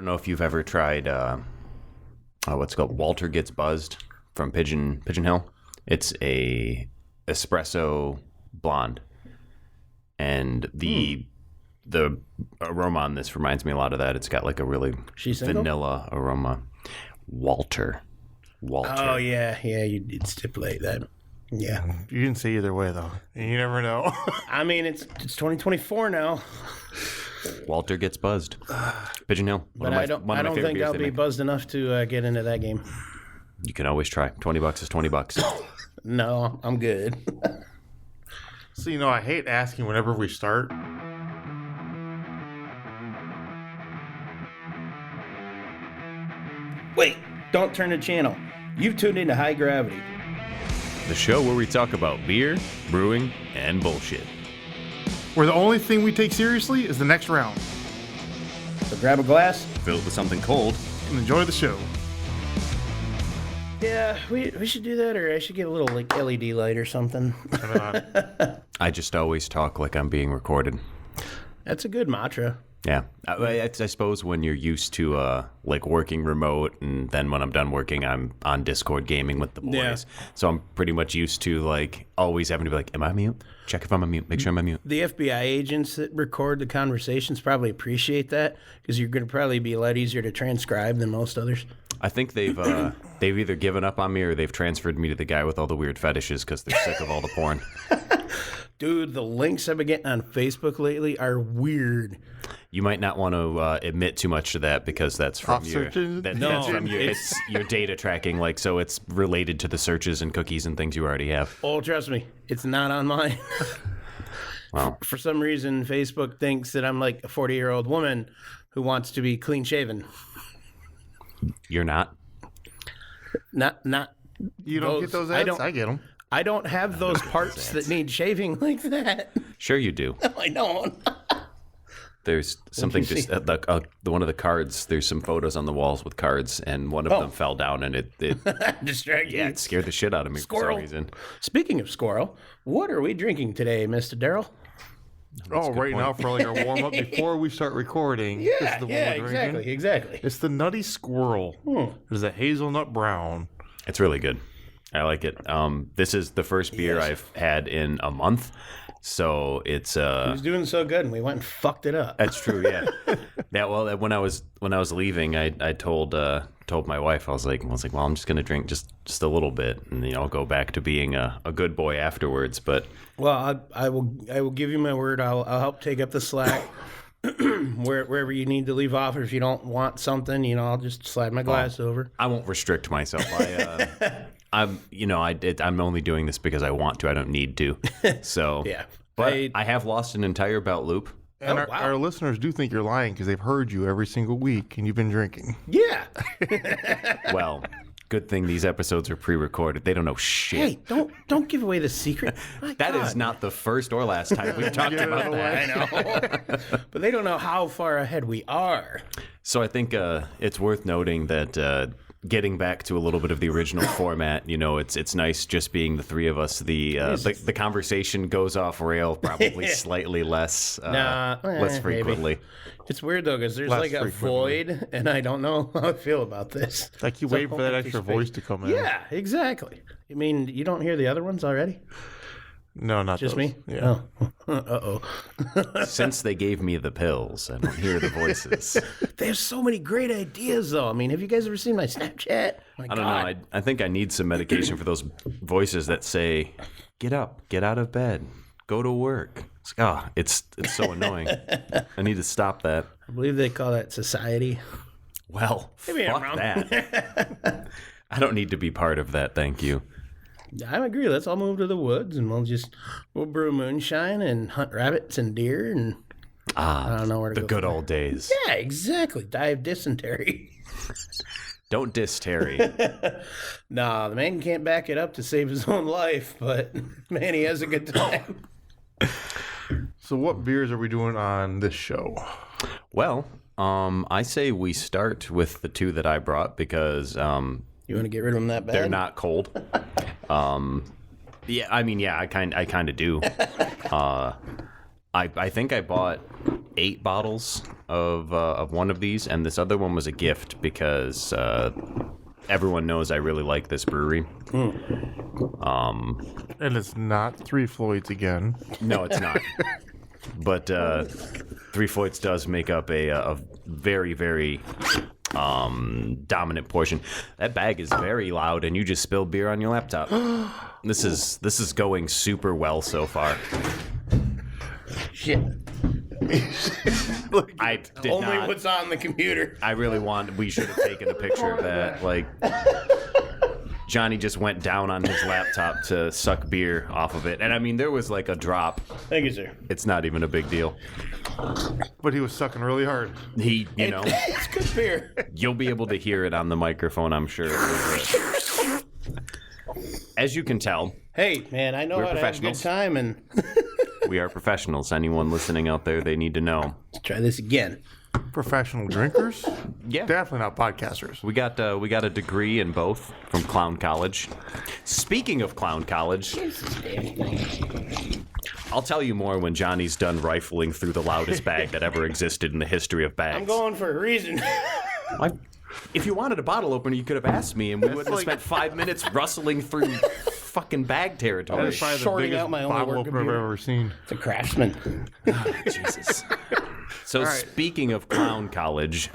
don't know if you've ever tried what's it called Walter Gets Buzzed from Pigeon Hill. It's a espresso blonde, and the aroma on this reminds me a lot of that. It's got like a really vanilla aroma. Walter. Oh yeah, you did stipulate that. Yeah, you didn't say either way though. You never know. I mean, it's 2024 now. Walter Gets Buzzed. Pigeon Hill. But I don't think I'll be buzzed enough to get into that game. You can always try. $20 is $20. No, I'm good. So, I hate asking whenever we start. Wait, don't turn the channel. You've tuned into High Gravity, the show where we talk about beer, brewing, and bullshit. Where the only thing we take seriously is the next round. So grab a glass, fill it with something cold, and enjoy the show. Yeah, we should do that, or I should get a little like LED light or something. I just always talk like I'm being recorded. That's a good mantra. Yeah, I suppose when you're used to like working remote, and then when I'm done working, I'm on Discord gaming with the boys. Yeah. So I'm pretty much used to like always having to be like, "Am I mute? Check if I'm on mute. Make sure I'm on mute." The FBI agents that record the conversations probably appreciate that because you're going to probably be a lot easier to transcribe than most others. I think they've either given up on me or they've transferred me to the guy with all the weird fetishes because they're sick of all the porn. Dude, the links I've been getting on Facebook lately are weird. You might not want to admit too much to that because that's from your data tracking. Like, so it's related to the searches and cookies and things you already have. Oh, trust me, it's not on mine. Wow. For some reason, Facebook thinks that I'm like a 40-year-old woman who wants to be clean shaven. You're not. Not. You don't get those ads? I get them. I don't have those parts that need shaving like that. Sure you do. No, I don't. There's something just one of the cards. There's some photos on the walls with cards, and one of them fell down, and it distracted. Yeah, it scared the shit out of me Squirrel. for some reason. Speaking of squirrel, what are we drinking today, Mr. Darryl? Right now for like our warm up before we start recording. Exactly. It's the Nutty Squirrel. It is a hazelnut brown. It's really good. I like it. This is the first beer I've had in a month. So it's he was doing so good, and we went and fucked it up. That's true, yeah. Yeah. Well, when I was leaving, I told my wife, I was like, well, I'm just gonna drink just a little bit, and I'll go back to being a good boy afterwards. But I will give you my word. I'll help take up the slack wherever you need to leave off, or if you don't want something, I'll just slide my glass over. I won't restrict myself. I'm only doing this because I want to. I don't need to. So yeah. But I have lost an entire belt loop. And our listeners do think you're lying because they've heard you every single week and you've been drinking. Yeah. Well, good thing these episodes are pre-recorded. They don't know shit. Hey, don't give away the secret. That is not the first or last time we've talked about that. I know. But they don't know how far ahead we are. So I think it's worth noting that getting back to a little bit of the original format, it's nice just being the three of us. The conversation goes off rail probably slightly less frequently. Maybe. It's weird though because there's like a void, and I don't know how I feel about this. Like you wait for that extra voice to come in. Yeah, exactly. I mean, you don't hear the other ones already? No, not just those. Me. Yeah. Oh. Uh-oh. Since they gave me the pills, I don't hear the voices. They have so many great ideas, though. I mean, have you guys ever seen my Snapchat? I don't know. I think I need some medication for those voices that say, "Get up, get out of bed, go to work." It's so annoying. I need to stop that. I believe they call that society. Well, maybe fuck I'm wrong. That. I don't need to be part of that. Thank you. I agree. Let's all move to the woods and we'll brew moonshine and hunt rabbits and deer and I don't know where to go. The good old days. Yeah, exactly. Die of dysentery. Don't diss Terry. Nah, the man can't back it up to save his own life, but man, he has a good time. So what beers are we doing on this show? Well, I say we start with the two that I brought because you want to get rid of them that bad? They're not cold. I kind of do. I think I bought 8 bottles of one of these, and this other one was a gift because everyone knows I really like this brewery. And it's not Three Floyds again. No, it's not. But Three Floyds does make up a very, very dominant portion. That bag is very loud, and you just spilled beer on your laptop. This is going super well so far. Shit. I did Only not. what's on the computer. I really want. We should have taken a picture of that. Like, Johnny just went down on his laptop to suck beer off of it, and I mean, there was like a drop. Thank you, sir. It's not even a big deal. But he was sucking really hard. He, you know, It's good beer. you'll be able to hear it on the microphone, I'm sure. As you can tell, Hey, man, I know We're how to have a good professionals. time, and we are professionals. Anyone listening out there, they need to know. let's try this again. Professional drinkers? Yeah. Definitely not podcasters. We got a degree in both from Clown College. Speaking of Clown College, I'll tell you more when Johnny's done rifling through the loudest bag that ever existed in the history of bags. I'm going for a reason. If you wanted a bottle opener, you could have asked me, and we wouldn't have spent 5 minutes rustling through fucking bag territory. That's probably the Shorting biggest out my only bottle work opener I've computer. ever seen. It's a Craftsman. Jesus. So right. speaking of Clown College,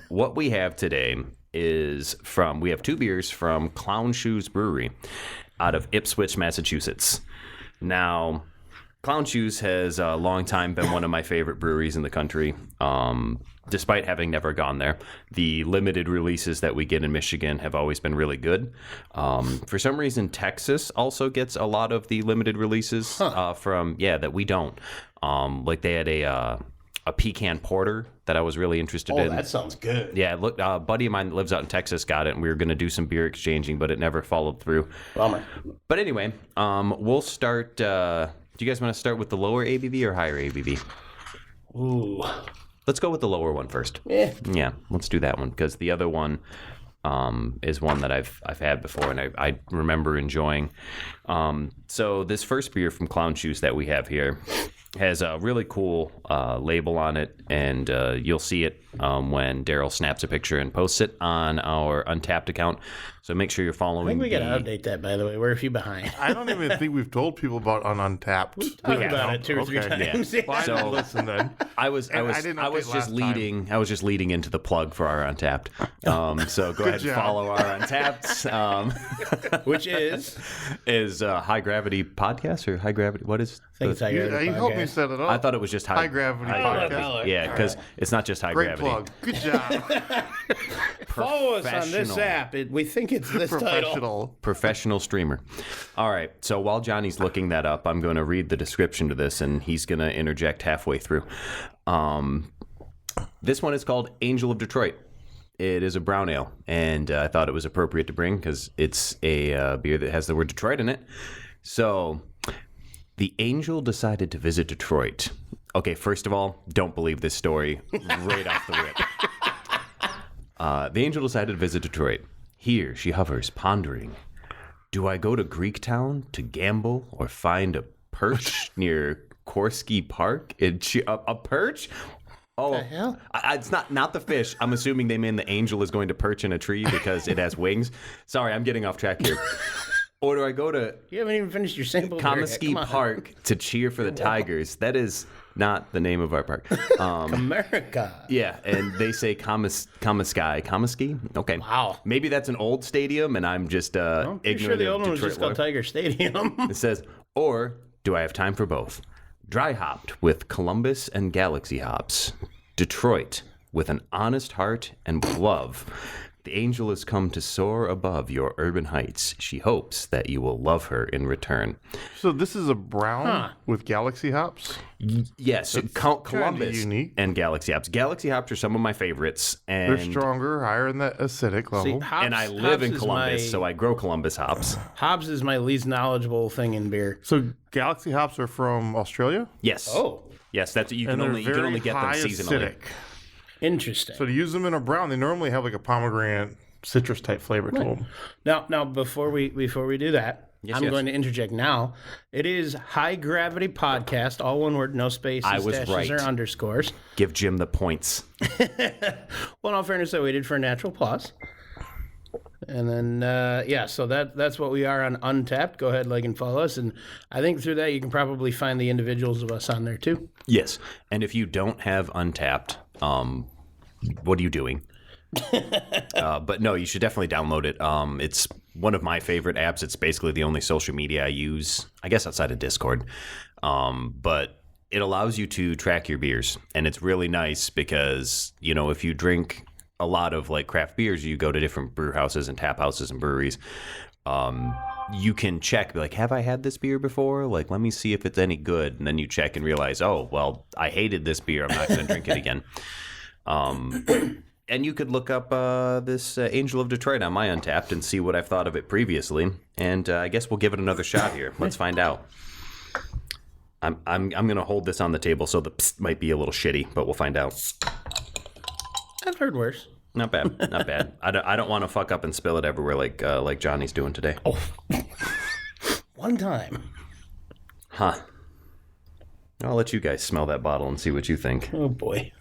what we have today is we have 2 beers from Clown Shoes Brewery out of Ipswich, Massachusetts. Now, Clown Shoes has a long time been one of my favorite breweries in the country. Despite having never gone there, the limited releases that we get in Michigan have always been really good. For some reason, Texas also gets a lot of the limited releases that we don't. Like they had a pecan porter that I was really interested in. Oh, that sounds good. Yeah, look, a buddy of mine that lives out in Texas got it, and we were going to do some beer exchanging, but it never followed through. Bummer. But anyway, we'll start. Do you guys want to start with the lower ABV or higher ABV? Ooh. Let's go with the lower one first. Yeah, let's do that one because the other one is one that I've had before and I remember enjoying. So this first beer from Clown Shoes that we have here has a really cool label on it, and you'll see it when Daryl snaps a picture and posts it on our Untapped account. So make sure you're following. I think we got to update that, by the way. We're a few behind. I don't even think we've told people about Untapped. Talked about it 2 or 3 Okay. times. Well, I didn't listen then. I was didn't update just last time. leading into the plug for our Untapped. So go ahead and job. follow our Untapped. Which is? Is High Gravity Podcast or High Gravity? What is? I think it's You helped me set it up. I thought it was just High Gravity Podcast. Yeah, because it's not just High Great Gravity. plug. Good job. Follow us on this Professional. app. We think it's this title. Professional. Professional streamer. All right. So while Johnny's looking that up, I'm going to read the description to this, and he's going to interject halfway through. This one is called Angel of Detroit. It is a brown ale, and I thought it was appropriate to bring because it's a beer that has the word Detroit in it. So the Angel decided to visit Detroit. Okay, first of all, don't believe this story right off the rip. The Angel decided to visit Detroit. Here she hovers, pondering. Do I go to Greektown to gamble or find a perch near Korsky Park? A perch? Oh, The hell? It's not the fish. I'm assuming they mean the angel is going to perch in a tree because it has wings. Sorry, I'm getting off track here. Or do I go to You haven't even finished your sample. beer yet. Comiskey Come on. Park to cheer for the Tigers? That is not the name of our park. America. Yeah, and they say Comiskey? Okay. Wow. Maybe that's an old stadium, and I'm just I'm pretty sure ignorant the of old one was Detroit just called lore. Tiger Stadium. It says, or do I have time for both? Dry hopped with Columbus and Galaxy hops. Detroit with an honest heart and with love. The angel has come to soar above your urban heights. She hopes that you will love her in return. So this is a brown with Galaxy hops? Yes, Columbus unique. and Galaxy hops. Galaxy hops are some of my favorites, and They're stronger, higher in that acidic level. and I live in Columbus, so I grow Columbus hops. Hobbs is my least knowledgeable thing in beer. So Galaxy hops are from Australia? Yes. Oh, Yes, that's you And can they're only you can very only get them high seasonally. acidic. interesting. So to use them in a brown, they normally have like a pomegranate citrus type flavor to them. Now, before we do that, Yes, I'm yes. going to interject now. It is High Gravity Podcast, all one word, no spaces, I was dashes, right. or underscores. Give Jim the points. Well, in all fairness, I waited for a natural pause. And then, so that's what we are on Untapped. Go ahead, like, and follow us. And I think through that, you can probably find the individuals of us on there, too. Yes. And if you don't have Untapped, what are you doing? But no, you should definitely download it. It's one of my favorite apps. It's basically the only social media I use, I guess, outside of Discord. But it allows you to track your beers. And it's really nice because, if you drink a lot of like craft beers, you go to different brew houses and tap houses and breweries. You can check, be like, have I had this beer before? Like, let me see if it's any good. And then you check and realize, oh, well, I hated this beer. I'm not going to drink it again. And you could look up this Angel of Detroit on my Untapped and see what I've thought of it previously. And I guess we'll give it another shot here. Let's find out. I'm going to hold this on the table, so the psst might be a little shitty, but we'll find out. I've heard worse. Not bad, not bad. I don't want to fuck up and spill it everywhere like Johnny's doing today. Oh, one time. Huh. I'll let you guys smell that bottle and see what you think. Oh, boy.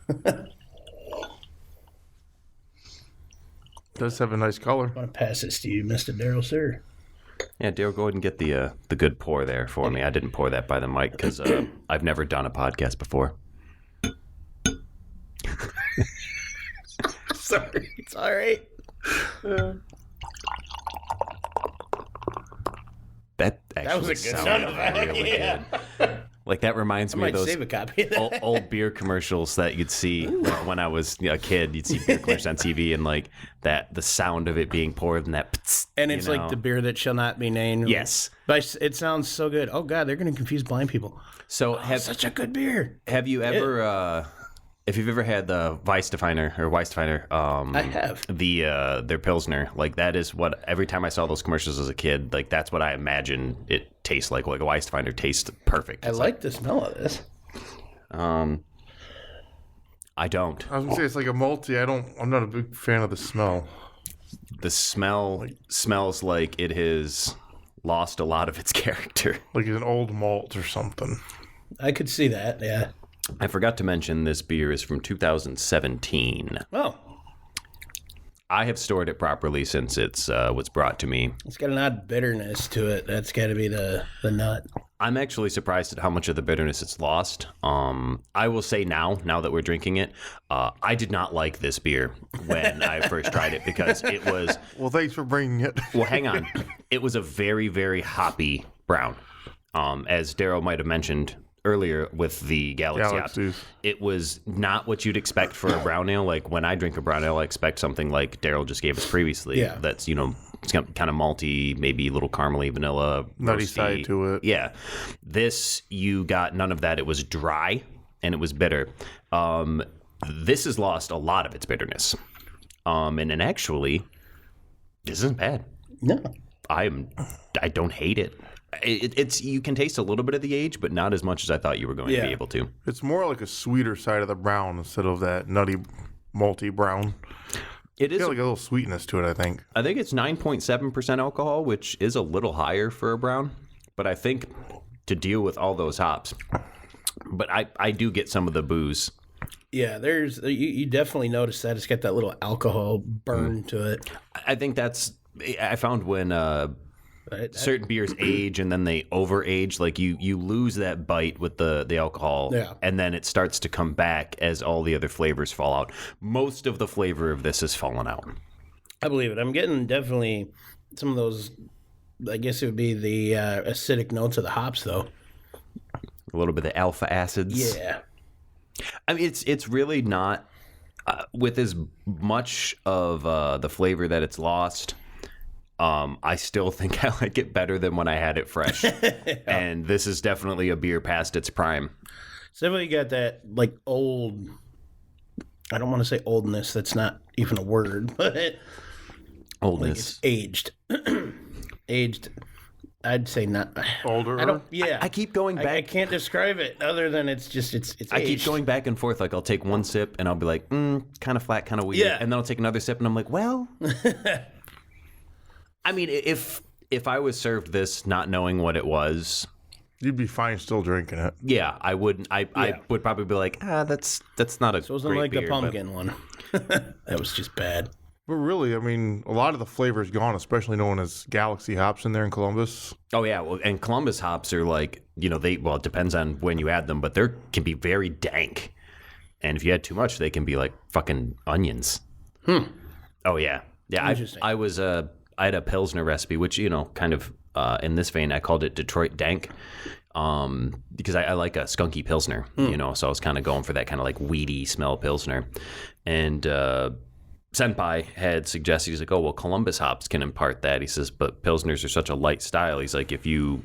Does have a nice color. I want to pass this to you, Mr. Daryl, sir. Yeah, Daryl, go ahead and get the good pour there for me. I didn't pour that by the mic because I've never done a podcast before. Sorry, it's all right. That actually was a good sounded sound effect. really Yeah. good. Like that reminds me of Might those save a copy of that. old beer commercials that you'd see like when I was a kid. You'd see beer commercials on TV and like the sound of it being poured and that. Ptz, And it's like the beer that shall not be named. Yes. But it sounds so good. Oh, God, they're going to confuse blind people. So Such a good beer. have you ever if you've ever had the Weisstefiner, I have. their Pilsner, like that is what every time I saw those commercials as a kid, like that's what I imagine it tastes like. Like a Weisstefiner tastes perfect. I like the smell of this. I don't. I was gonna say it's like a malty. I'm not a big fan of the smell. The smell smells like it has lost a lot of its character. Like it's an old malt or something. I could see that, yeah. I forgot to mention this beer is from 2017. Oh, I have stored it properly since it was brought to me. it's got an odd bitterness to it. That's got to be the nut. I'm actually surprised at how much of the bitterness it's lost. I will say now that we're drinking it, I did not like this beer when I first tried it because it was... Well, thanks for bringing it. Well, hang on. It was a very, very hoppy brown. As Daryl might have mentioned earlier with the Galaxy hops, it was not what you'd expect for a brown ale. Like when I drink a brown ale, I expect something like Daryl just gave us previously. Yeah. That's, it's kind of malty, maybe a little caramely, vanilla, Nutty roasty side to it. Yeah. This, you got none of that. It was dry and it was bitter. This has lost a lot of its bitterness. And then actually, this isn't bad. No. I don't hate it. It's you can taste a little bit of the age, but not as much as I thought you were going to be able to. It's more like a sweeter side of the brown instead of that nutty, malty brown. It is Got like a little sweetness to it, I think. I think it's 9.7% alcohol, which is a little higher for a brown. But I think to deal with all those hops, but I do get some of the booze. Yeah, you definitely notice that it's got that little alcohol burn to it. I think I found when certain beers age and then they overage, like you lose that bite with the alcohol, and then it starts to come back as all the other flavors fall out. Most of the flavor of this has fallen out. I believe it. I'm getting definitely some of those, I guess it would be the acidic notes of the hops, though. A little bit of alpha acids. Yeah. I mean, it's really not with as much of the flavor that it's lost. I still think I like it better than when I had it fresh. And this is definitely a beer past its prime. It's definitely got that, like, old... I don't want to say oldness. That's not even a word, but... Oldness. Like it's aged. Aged. I'd say not... Older? I keep going back. I can't describe it other than it's just... It's I aged. keep going back and forth. Like, I'll take one sip and I'll be like, kind of flat, kind of weird. Yeah. And then I'll take another sip and I'm like, well... I mean, if if I was served this not knowing what it was, You'd be fine still drinking it. yeah, I wouldn't. I would probably be like, that's not a. It wasn't great like beer, the pumpkin one. That was just bad. But really, I mean, a lot of the flavor's gone, especially knowing as Galaxy hops in there in Columbus. Oh yeah, well, and Columbus hops are like, it depends on when you add them, but they can be very dank, and if you add too much, they can be like fucking onions. Oh yeah, yeah. Interesting. I had a Pilsner recipe, which kind of in this vein, I called it Detroit Dank, because I like a skunky Pilsner, so I was kind of going for that kind of like weedy smell Pilsner, and. Senpai had suggested, he's like, oh, well, Columbus hops can impart that. He says, but Pilsners are such a light style. He's like, if you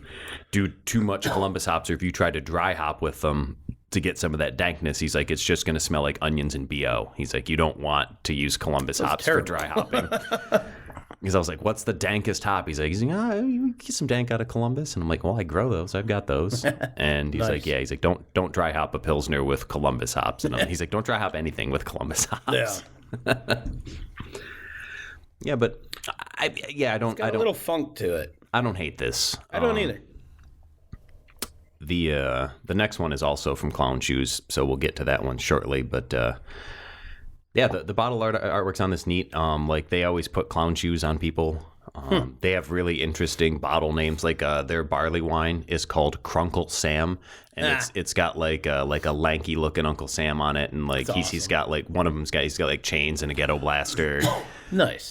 do too much Columbus hops or if you try to dry hop with them to get some of that dankness, he's like, it's just going to smell like onions and BO. He's like, you don't want to use Columbus hops terrible. for dry hopping. Because I was like, what's the dankest hop? He's like, you get some dank out of Columbus. And I'm like, well, I grow those. I've got those. And he's like, yeah. He's like, don't dry hop a Pilsner with Columbus hops. And he's like, don't dry hop anything with Columbus hops. Yeah. Yeah, but I don't. Got a little funk to it. I don't hate this. I don't either. The next one is also from Clown Shoes, so we'll get to that one shortly. But yeah, the bottle artwork's on this neat. Like they always put Clown Shoes on people. They have really interesting bottle names. Like their barley wine is called Crunkle Sam, and it's got like a lanky looking Uncle Sam on it, and like he's got like one of them's got like chains and a ghetto blaster. Nice.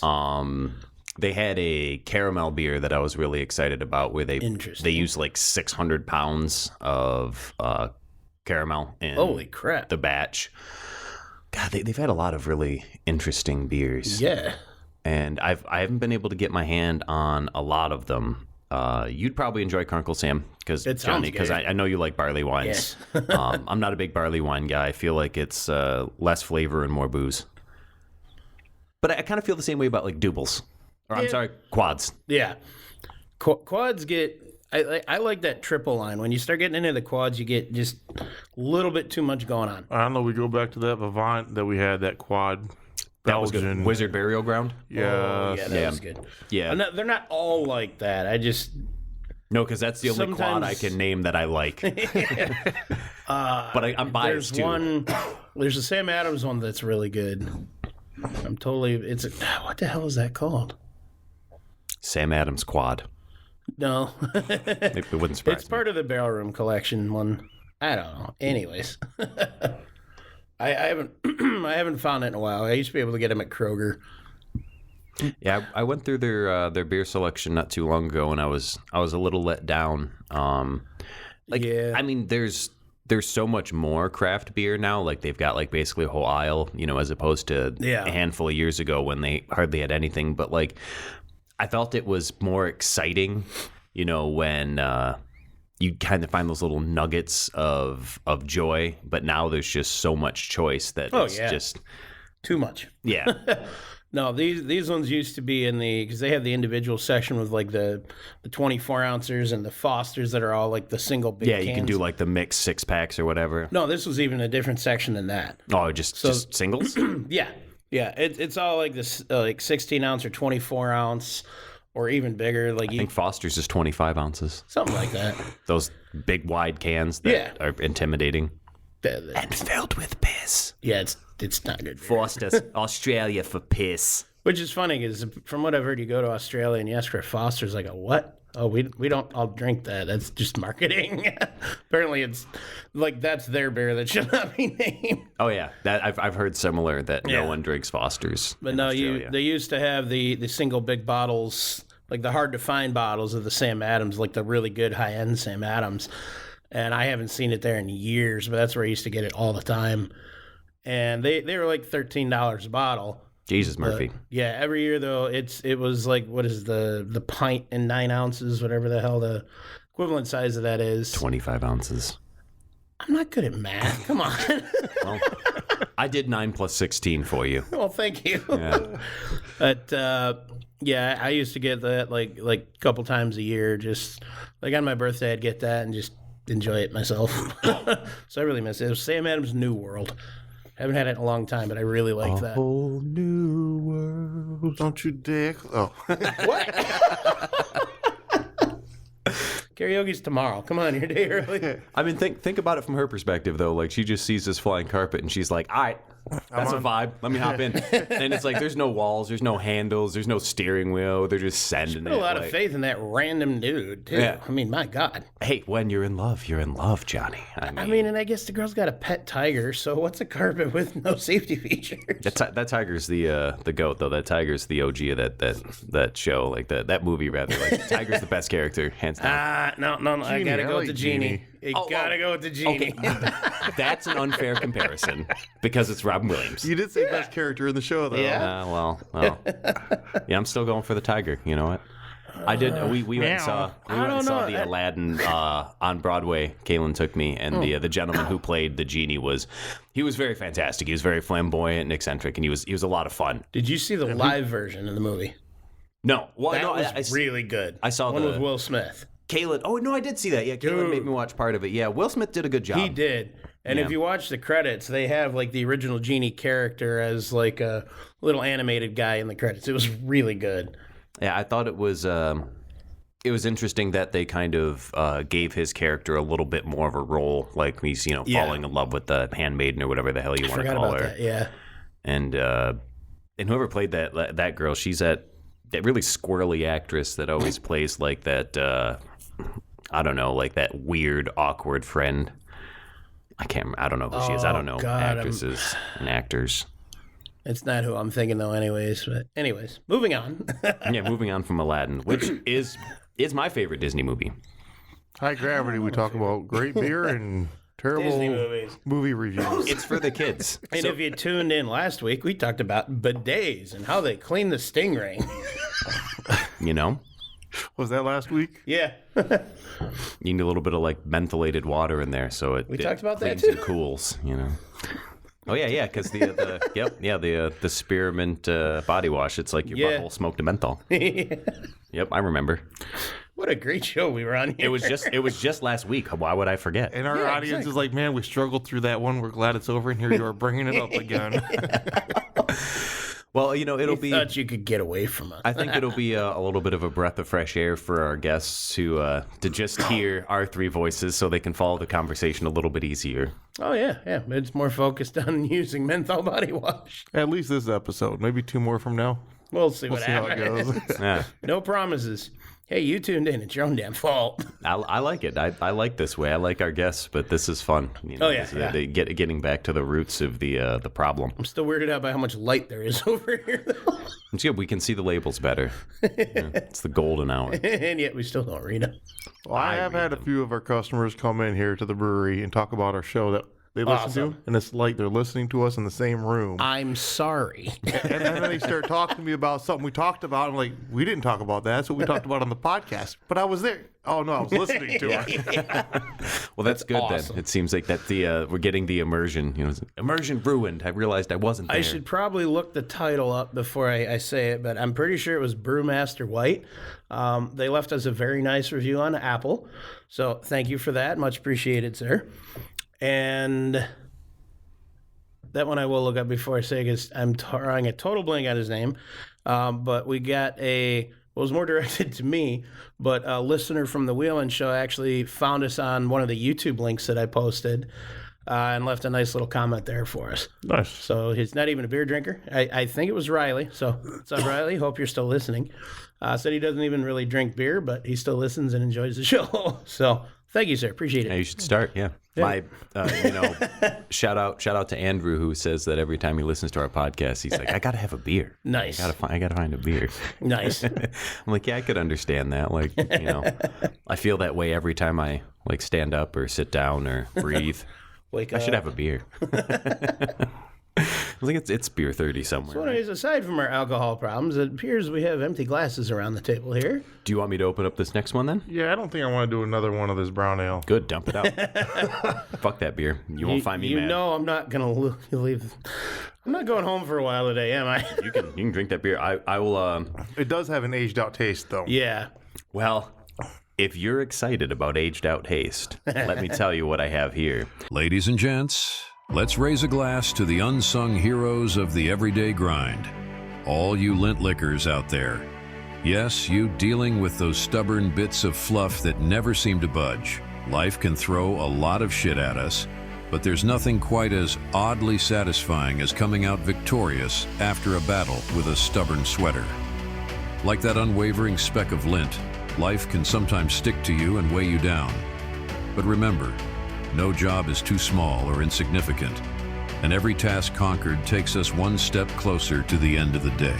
They had a caramel beer that I was really excited about, where they use like 600 pounds of caramel in Holy crap. the batch. God, they've had a lot of really interesting beers. Yeah. And I haven't been able to get my hand on a lot of them. You'd probably enjoy Crunkle Sam, Johnny, because I know you like barley wines. Yeah. I'm not a big barley wine guy. I feel like it's less flavor and more booze. But I kind of feel the same way about like doubles. Or I'm sorry, quads. Yeah. Quads get... I like that triple line. When you start getting into the quads, you get just a little bit too much going on. I don't know. We go back to that Vivant that we had, that quad. That was good. Belgian. Wizard Burial Ground? Yeah. Oh, yeah, that was good. Yeah. They're not all like that. I just... No, because that's the only quad I can name that I like. But I'm biased too. There's a Sam Adams one that's really good. What the hell is that called? Sam Adams quad. No. It wouldn't surprise It's me. part of the Barrel Room collection one. I don't know. Anyways. I haven't found it in a while. I used to be able to get them at Kroger. Yeah, I went through their beer selection not too long ago, and I was a little let down. Yeah. I mean, there's so much more craft beer now. Like they've got like basically a whole aisle, as opposed to a handful of years ago when they hardly had anything. But like, I felt it was more exciting, when you kind of find those little nuggets of joy. But now there's just so much choice that it's just too much. Yeah. No, these ones used to be because they have the individual section with like the 24 ouncers and the Fosters that are all like the single big Yeah, you can cans. do like the mixed 6-packs or whatever. No, this was even a different section than that. Oh, just singles? Yeah. It's all like this, like 16 ounce or 24 ounce or even bigger. Like I think Foster's is 25 ounces. Something like that. Those big wide cans that are intimidating. And filled with piss. Yeah, it's not good. Foster's Australia for piss. Which is funny because from what I've heard, you go to Australia and you ask for a Foster's, like a what? Oh, we don't all drink that. That's just marketing. Apparently, it's like that's their beer that should not be named. Oh yeah, that I've heard similar that no one drinks Foster's. But no, they used to have the single big bottles, like the hard to find bottles of the Sam Adams, like the really good high end Sam Adams. And I haven't seen it there in years, but that's where I used to get it all the time. And they were like $13 a bottle. Jesus, Murphy. Yeah, every year though, it was like, what is the pint in 9 ounces, whatever the hell the equivalent size of that is. 25 ounces. I'm not good at math. Come on. Well, I did 9 plus 16 for you. Well, thank you. Yeah. But yeah, I used to get that like a couple times a year. Just like on my birthday, I'd get that and just enjoy it myself. So I really miss it. It was Sam Adams' New World. I haven't had it in a long time, but I really like that. Whole new world. Don't you dare. Oh. What? Karaoke's tomorrow. Come on, you're a day early. I mean, think about it from her perspective, though. Like, she just sees this flying carpet, and she's like, all right, that's a vibe. Let me hop in. And it's like, there's no walls, there's no handles, there's no steering wheel. They're just sending it. A lot of faith in that random dude, too. Yeah. I mean, my God. Hey, when you're in love, Johnny. I mean, and I guess the girl's got a pet tiger, so what's a carpet with no safety features? That tiger's the goat, though. That tiger's the OG of that show, like that movie, rather. Like, Tiger's the best character, hands down. No, I gotta go with the genie. You gotta go with the genie. Okay. That's an unfair comparison because it's Robin Williams. You did say best character in the show, though. Yeah. Well. Yeah, I'm still going for the tiger. You know what? I did. We went and saw the Aladdin on Broadway. Kaylin took me, and the gentleman who played the genie was very fantastic. He was very flamboyant and eccentric, and he was a lot of fun. Did you see the live version of the movie? No, well, that was really good. I saw one with Will Smith. Kaylin. Oh no, I did see that. Yeah, Kaylin made me watch part of it. Yeah, Will Smith did a good job. He did. And if you watch the credits, they have like the original genie character as like a little animated guy in the credits. It was really good. Yeah, I thought it was interesting that they kind of gave his character a little bit more of a role, like he's falling in love with the handmaiden or whatever the hell you want to call her. That, yeah. And whoever played that girl, she's that really squirrely actress that always plays like that. I don't know, like that weird, awkward friend. I don't know who she is. I don't know actresses and actors. It's not who I'm thinking, though, anyways. But anyways, moving on. Yeah, moving on from Aladdin, which is my favorite Disney movie. High Gravity, we talk about great beer and terrible Disney movies. Movie reviews. It's for the kids. And if you tuned in last week, we talked about bidets and how they clean the stingray. Was that last week? Yeah. You need a little bit of like mentholated water in there, so it talked about that cleans too. and cools. Oh yeah, because the spearmint body wash. It's like your butthole smoked a menthol. Yep, I remember. What a great show we were on here. It was just last week. Why would I forget? And our audience is like, man, we struggled through that one. We're glad it's over, and here you are bringing it up again. Well, it'll be. Thought you could get away from us. I think it'll be a little bit of a breath of fresh air for our guests to just hear our three voices, so they can follow the conversation a little bit easier. Oh yeah. It's more focused on using menthol body wash. At least this episode. Maybe 2 more from now. We'll see how it goes. Yeah. No promises. Hey, you tuned in. It's your own damn fault. I like it. I like this way. I like our guests, but this is fun. Getting back to the roots of the problem. I'm still weirded out by how much light there is over here, though. It's good. We can see the labels better. It's the golden hour. And yet we still don't read them. Well, I have had a few of our customers come in here to the brewery and talk about our show that they listen to, and it's like they're listening to us in the same room. I'm sorry. And then they start talking to me about something we talked about. I'm like, we didn't talk about that. That's what we talked about on the podcast. But I was there. Oh, no, I was listening to it. Well, that's good awesome. then. It seems like that we're getting the immersion. Immersion ruined. I realized I wasn't there. I should probably look the title up before I say it, but I'm pretty sure it was Brewmaster White. They left us a very nice review on Apple. So thank you for that. Much appreciated, sir. And that one I will look up before I say it, because I'm drawing a total blank on his name. But we got it was more directed to me, but a listener from the Wheelin' Show actually found us on one of the YouTube links that I posted and left a nice little comment there for us. Nice. So he's not even a beer drinker. I think it was Riley. So what's up, Riley? Hope you're still listening. Said he doesn't even really drink beer, but he still listens and enjoys the show. So thank you, sir. Appreciate it. Yeah, you should start. Yeah. My, shout out to Andrew, who says that every time he listens to our podcast, he's like, I gotta have a beer. Nice. I gotta find a beer. Nice. I'm like, yeah, I could understand that. Like, I feel that way every time I like stand up or sit down or breathe. Wake up. I should have a beer. I think it's beer 30 somewhere. So anyways, aside from our alcohol problems, it appears we have empty glasses around the table here. Do you want me to open up this next one then? Yeah, I don't think I want to do another one of this brown ale. Good, dump it out. Fuck that beer. You won't find me mad. You know I'm not going to leave. I'm not going home for a while today, am I? You can drink that beer. I will... It does have an aged out taste, though. Yeah. Well... If you're excited about aged out taste, let me tell you what I have here. Ladies and gents, let's raise a glass to the unsung heroes of the everyday grind. All you lint lickers out there. Yes, you dealing with those stubborn bits of fluff that never seem to budge. Life can throw a lot of shit at us, but there's nothing quite as oddly satisfying as coming out victorious after a battle with a stubborn sweater. Like that unwavering speck of lint, life can sometimes stick to you and weigh you down. But remember, no job is too small or insignificant, and every task conquered takes us one step closer to the end of the day.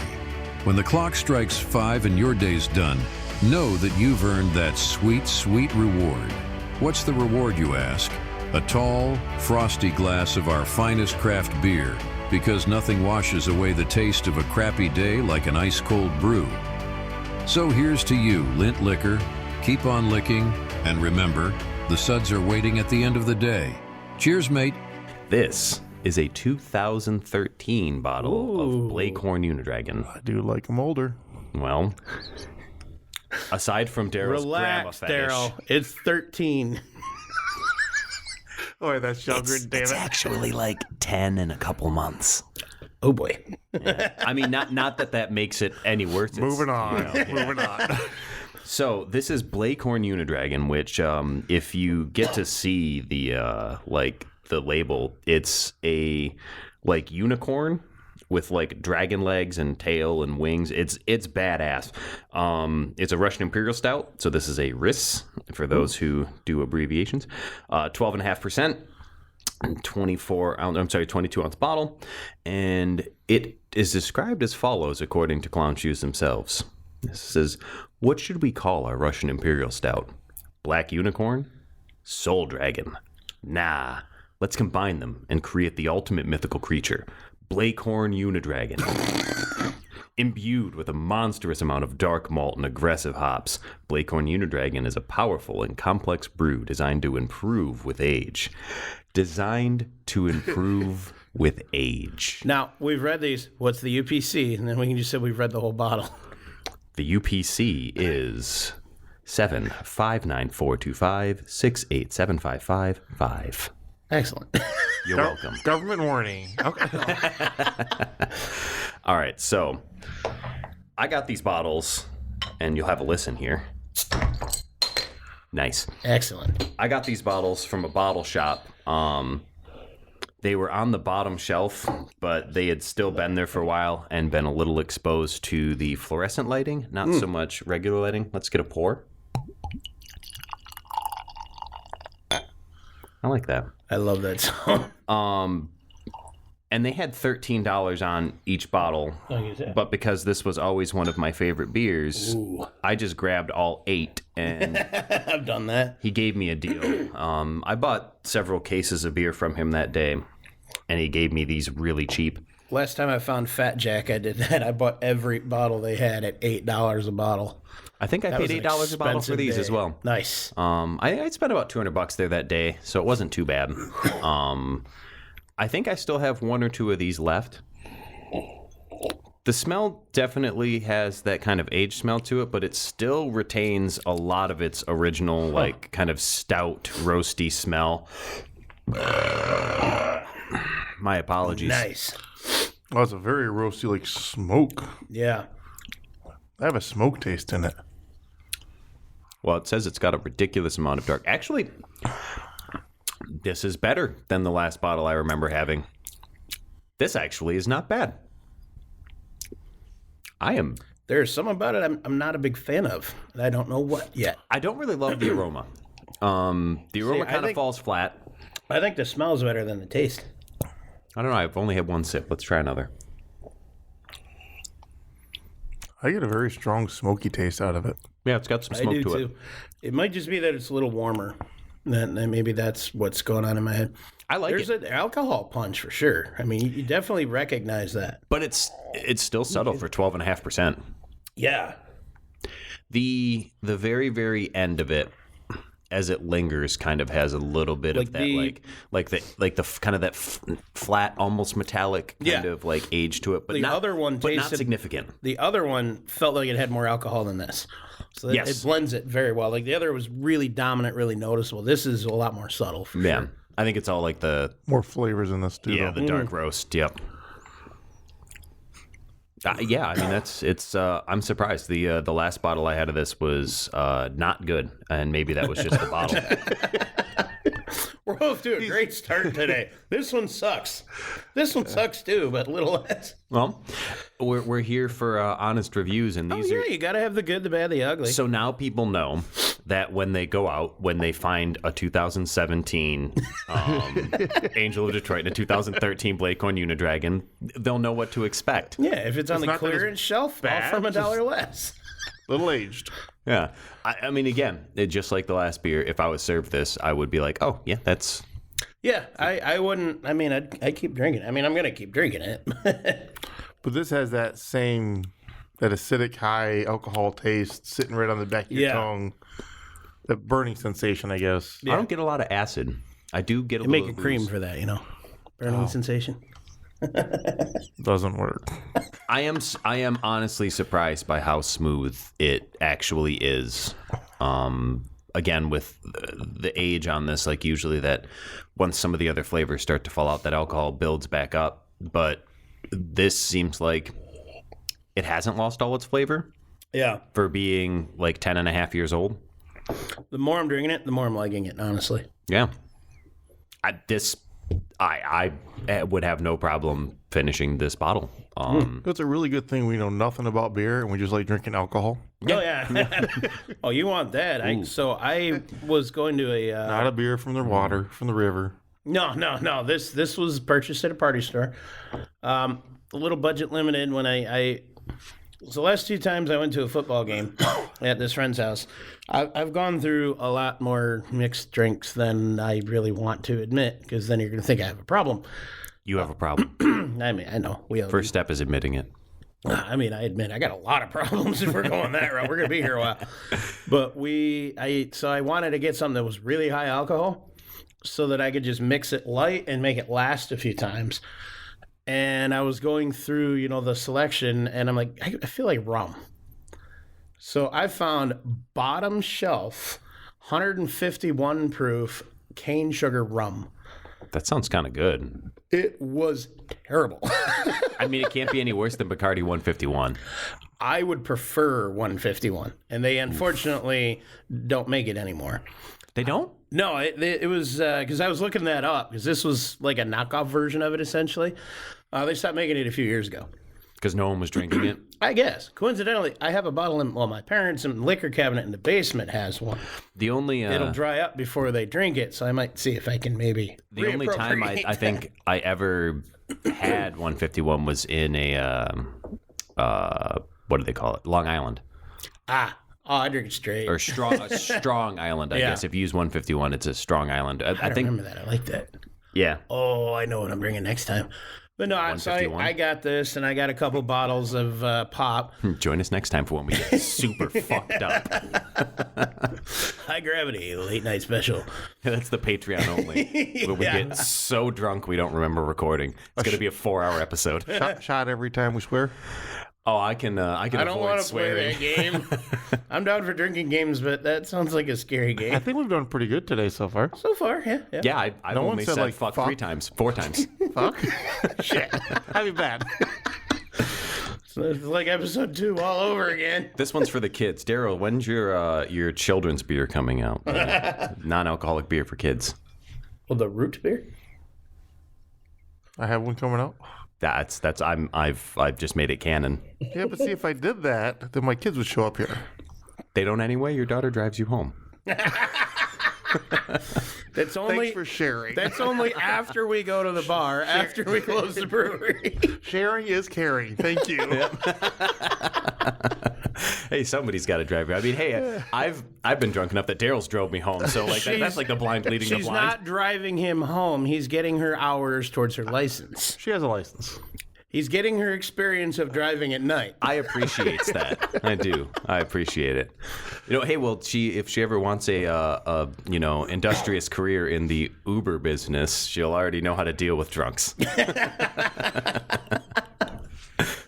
When the clock strikes 5 and your day's done, know that you've earned that sweet, sweet reward. What's the reward, you ask? A tall, frosty glass of our finest craft beer, because nothing washes away the taste of a crappy day like an ice-cold brew. So here's to you, Lint Liquor. Keep on licking, and remember, the suds are waiting at the end of the day. Cheers, mate. This is a 2013 bottle of Blakehorn Unidragon. I do like them older. Well, aside from Daryl's grandma Relax, fetish, Daryl. It's 13. Oh, that's younger, damn it's it. actually like 10 in a couple months. Oh, boy. I mean, not that makes it any worse. It's, Moving on. Moving on. So this is Blakehorn Unidragon, which if you get to see the the label, it's a like unicorn with like dragon legs and tail and wings. It's badass. It's a Russian Imperial Stout, so this is a RIS for those who do abbreviations. 12.5%. 22 ounce bottle, and it is described as follows according to Clown Shoes themselves. This says, what should we call our Russian Imperial Stout? Black Unicorn? Soul Dragon? Nah, let's combine them and create the ultimate mythical creature, Blakehorn Unidragon. Imbued with a monstrous amount of dark malt and aggressive hops, Blakehorn Unidragon is a powerful and complex brew designed to improve with age. Designed to improve with age. Now, we've read these. What's the UPC? And then we can just say we've read the whole bottle. The UPC is 7594256875555. Excellent. You're welcome. Government warning. Okay. All right, so I got these bottles, and you'll have a listen here. Nice. Excellent. I got these bottles from a bottle shop. They were on the bottom shelf, but they had still been there for a while and been a little exposed to the fluorescent lighting, not so much regular lighting. Let's get a pour. I like that. I love that song. And they had $13 on each bottle, but because this was always one of my favorite beers, I just grabbed all 8, and I've done that. he gave me a deal. I bought several cases of beer from him that day, and he gave me these really cheap. Last time I found Fat Jack, I did that. I bought every bottle they had at $8 a bottle. I think I paid $8 a bottle for these as well. Nice. I spent about $200 there that day, so it wasn't too bad. I think I still have 1 or 2 of these left. The smell definitely has that kind of aged smell to it, but it still retains a lot of its original, like, kind of stout, roasty smell. My apologies. Nice. Oh, it's a very roasty, like smoke. Yeah. I have a smoke taste in it. Well, it says it's got a ridiculous amount of dark. Actually, this is better than the last bottle I remember having. This actually is not bad. There's something about it I'm not a big fan of, and I don't know what yet. I don't really love the aroma. The aroma kind of falls flat. I think the smell's better than the taste. I don't know. I've only had 1 sip. Let's try another. I get a very strong smoky taste out of it. Yeah, it's got some I smoke do to too. It might just be that it's a little warmer. Then maybe that's what's going on in my head. I like There's it. an alcohol punch for sure. I mean, you definitely recognize that. But it's still subtle for 12.5%. Yeah. The very, very end of it, as it lingers, kind of has a little bit of that, flat, almost metallic kind of like age to it. But The not, other one but not tasted- significant. The other one felt like it had more alcohol than this. So it blends it very well. Like the other was really dominant, really noticeable. This is a lot more subtle for Yeah, sure. I think it's all like the More flavors in this too. though. the dark roast. Yep. Yeah, I mean I'm surprised. The last bottle I had of this was not good, and maybe that was just the bottle. We're off to a great start today. This one sucks. This one sucks too, but a little less. Well, we're here for honest reviews, and these are. You got to have the good, the bad, the ugly. So now people know that when they go out, when they find a 2017 Angel of Detroit and a 2013 Blakecorn Unidragon, they'll know what to expect. Yeah, if it's on the clearance shelf, all from $1 less. Little aged. Yeah. I mean, again, just like the last beer, if I was served this, I would be like, oh, yeah, that's... Yeah, I wouldn't... I mean, I'd keep drinking it. I mean, I'm going to keep drinking it. But this has that acidic, high alcohol taste sitting right on the back of your tongue. The burning sensation, I guess. Yeah. I don't get a lot of acid. I do get a little make a cream for that, burning sensation. Doesn't work. I am honestly surprised by how smooth it actually is. Again, with the age on this, like usually that once some of the other flavors start to fall out, that alcohol builds back up. But this seems like it hasn't lost all its flavor. Yeah. For being like 10 and a half years old. The more I'm drinking it, the more I'm liking it, honestly. Yeah. I would have no problem finishing this bottle. It's a really good thing we know nothing about beer and we just like drinking alcohol. Oh, yeah. Oh, you want that. I was going to a... Not a beer from the water, from the river. No. This was purchased at a party store. A little budget limited when So the last 2 times I went to a football game at this friend's house, I've gone through a lot more mixed drinks than I really want to admit, because then you're going to think I have a problem. You have a problem. I mean, I know. First step is admitting it. I mean, I admit I got a lot of problems if we're going that route. We're going to be here a while. But I wanted to get something that was really high alcohol so that I could just mix it light and make it last a few times. And I was going through, the selection, and I'm like, I feel like rum. So I found bottom shelf, 151 proof cane sugar rum. That sounds kind of good. It was terrible. I mean, it can't be any worse than Bacardi 151. I would prefer 151, and they unfortunately don't make it anymore. They don't? No, it was because I was looking that up, because this was like a knockoff version of it, essentially. They stopped making it a few years ago. Because no one was drinking it? I guess. Coincidentally, I have a bottle in, my parents' liquor cabinet in the basement has one. The only... It'll dry up before they drink it, so I might see if I can maybe The only time I think I ever had 151 was in a, what do they call it? Long Island. I drink it straight. Or a strong island, I guess. If you use 151, it's a strong island. I don't remember that. I like that. Yeah. Oh, I know what I'm bringing next time. But no, so I got this, and I got a couple bottles of pop. Join us next time for when we get super fucked up. High Gravity, late night special. That's the Patreon only. Where we get so drunk we don't remember recording. It's going to be a 4-hour episode. Shot every time we swear. Oh, I can I don't want to play that game. I'm down for drinking games, but that sounds like a scary game. I think we've done pretty good today so far. So far, yeah. Yeah, I've only said like fuck 3 times, 4 times. Fuck? Shit. I'd be bad. So it's like episode 2 all over again. This one's for the kids. Daryl, when's your children's beer coming out? Non-alcoholic beer for kids. Well, the root beer? I have one coming out. I've just made it canon. Yeah, but see, if I did that, then my kids would show up here. They don't anyway. Your daughter drives you home. That's only, Thanks for sharing. That's only after we go to the bar, after we close the brewery. Sharing is caring. Thank you. Hey, somebody's got to drive you. I mean, hey, I've been drunk enough that Daryl's drove me home. So like that's like the blind leading the blind. She's not driving him home. He's getting her hours towards her license. She has a license. He's getting her experience of driving at night. I appreciate that. I do. I appreciate it. Hey, well, if she ever wants a industrious career in the Uber business, she'll already know how to deal with drunks.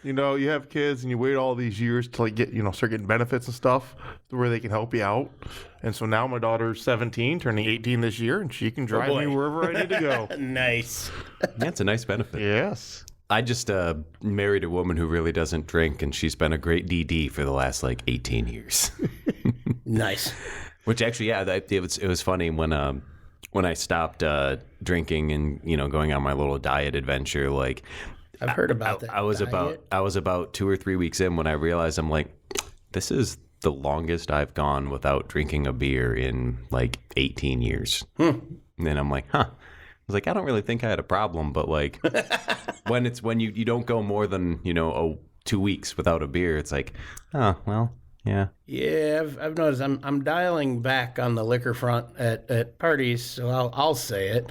You have kids and you wait all these years to like get, start getting benefits and stuff where they can help you out. And so now my daughter's 17, turning 18 this year, and she can drive me wherever I need to go. Nice. That's a nice benefit. Yes. I just married a woman who really doesn't drink, and she's been a great DD for the last 18 years. Nice. Which actually, yeah, it was funny when I stopped drinking and going on my little diet adventure. I've heard about that. I was about 2 or 3 weeks in when I realized I'm like, this is the longest I've gone without drinking a beer in 18 years. And then I'm like, huh. I was like, I don't really think I had a problem, but when you don't go more than 2 weeks without a beer, it's like, oh well, yeah. Yeah, I've noticed I'm dialing back on the liquor front at parties, so I'll say it.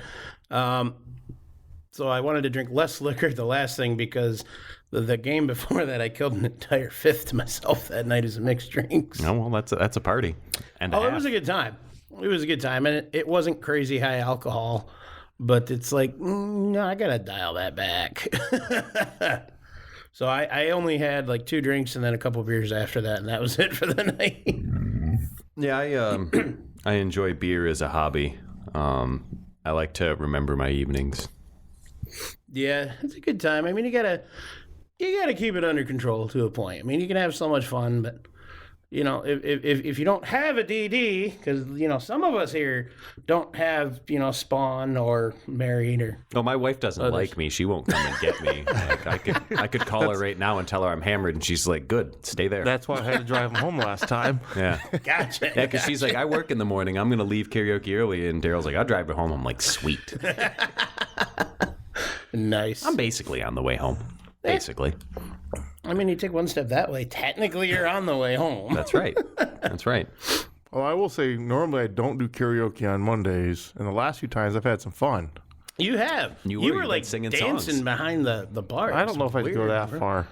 So I wanted to drink less liquor the last thing because the game before that I killed an entire fifth to myself that night as a mixed drinks. Oh well, that's a party. And it was a good time. It was a good time, and it wasn't crazy high alcohol, but it's no, I gotta dial that back. So I only had 2 drinks and then a couple beers after that, and that was it for the night. Yeah, I enjoy beer as a hobby. I like to remember my evenings. Yeah, it's a good time. I mean, you gotta keep it under control to a point. I mean, you can have so much fun, but if you don't have a DD, because some of us here don't have spawn or married or. Well, my wife doesn't like me. She won't come and get me. I could call her right now and tell her I'm hammered, and she's like, "Good, stay there." That's why I had to drive him home last time. Yeah, gotcha. Yeah, because she's like, "I work in the morning. I'm gonna leave karaoke early," and Daryl's like, "I'll drive her home." I'm like, "Sweet." Nice. I'm basically on the way home. Basically. I mean, you take one step that way. Technically, you're on the way home. That's right. That's right. Well, I will say, normally I don't do karaoke on Mondays, and the last few times I've had some fun. You have. You were singing dancing songs behind the bar. I don't know if I'd go that far.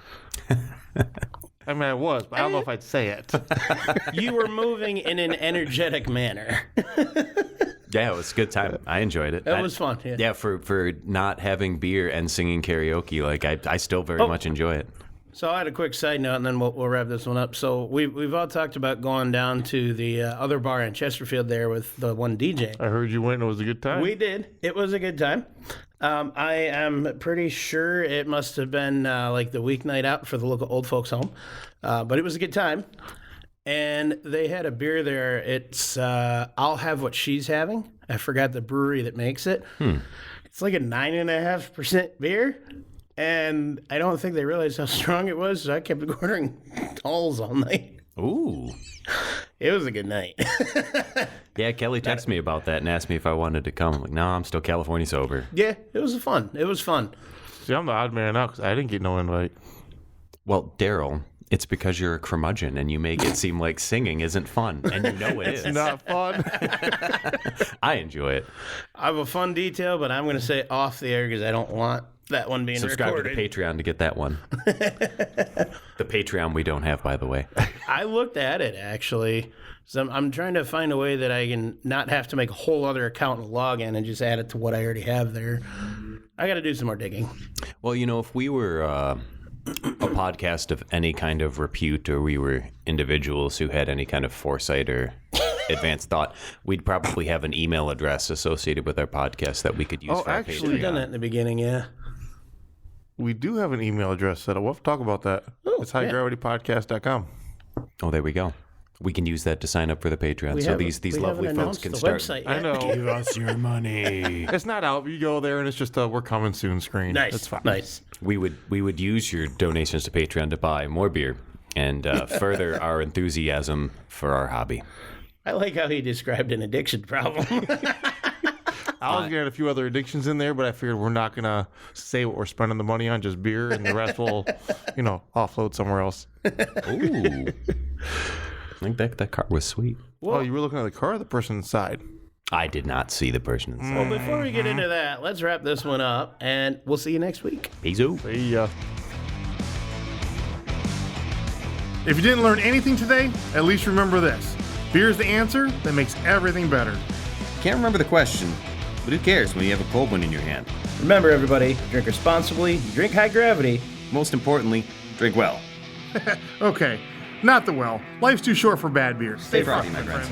I mean, I was, but I don't know if I'd say it. You were moving in an energetic manner. Yeah, it was a good time. I enjoyed it. That was fun. Yeah, for not having beer and singing karaoke, I still very much enjoy it. So I had a quick side note, and then we'll wrap this one up. So we've all talked about going down to the other bar in Chesterfield there with the one DJ. I heard you went and it was a good time. We did. It was a good time. I am pretty sure it must have been the weeknight out for the local old folks home, but it was a good time. And they had a beer there. It's I'll Have What She's Having. I forgot the brewery that makes it. It's like a 9.5% beer. And I don't think they realized how strong it was, so I kept ordering talls all night. Ooh. It was a good night. Yeah, Kelly texted me about that and asked me if I wanted to come. I'm like, no, I'm still California sober. Yeah, it was fun. It was fun. See, I'm the odd man out because I didn't get no invite. Well, Daryl, it's because you're a curmudgeon and you make it seem like singing isn't fun, and you know it is. It's not fun. I enjoy it. I have a fun detail, but I'm going to say it off the air because I don't want that one being Subscribe recorded. to the Patreon to get that one. The Patreon we don't have, by the way. I looked at it, actually. So I'm trying to find a way that I can not have to make a whole other account and log in and just add it to what I already have there. I got to do some more digging. Well, if we were a podcast of any kind of repute, or we were individuals who had any kind of foresight or advanced thought, we'd probably have an email address associated with our podcast that we could use for our actually, we've Patreon. done that in the beginning, yeah. We do have an email address set up. We'll have to talk about that. It's highgravitypodcast.com. Oh, there we go. We can use that to sign up for the Patreon, so these lovely folks can start. Website yet. I know. Give us your money. It's not out. You go there and it's just a "We're coming soon" screen. Nice. That's fine. Nice. We would use your donations to Patreon to buy more beer and further our enthusiasm for our hobby. I like how he described an addiction problem. I was getting a few other addictions in there, but I figured we're not going to say what we're spending the money on, just beer, and the rest will, offload somewhere else. Ooh. I think that car was sweet. Oh, you were looking at the car or the person inside? I did not see the person inside. Well, before we get into that, let's wrap this one up, and we'll see you next week. Peace out. See ya. If you didn't learn anything today, at least remember this. Beer is the answer that makes everything better. Can't remember the question, but who cares when you have a cold one in your hand? Remember, everybody, drink responsibly, drink high gravity. Most importantly, drink well. Okay, not the well. Life's too short for bad beer. Stay frosty, my friends.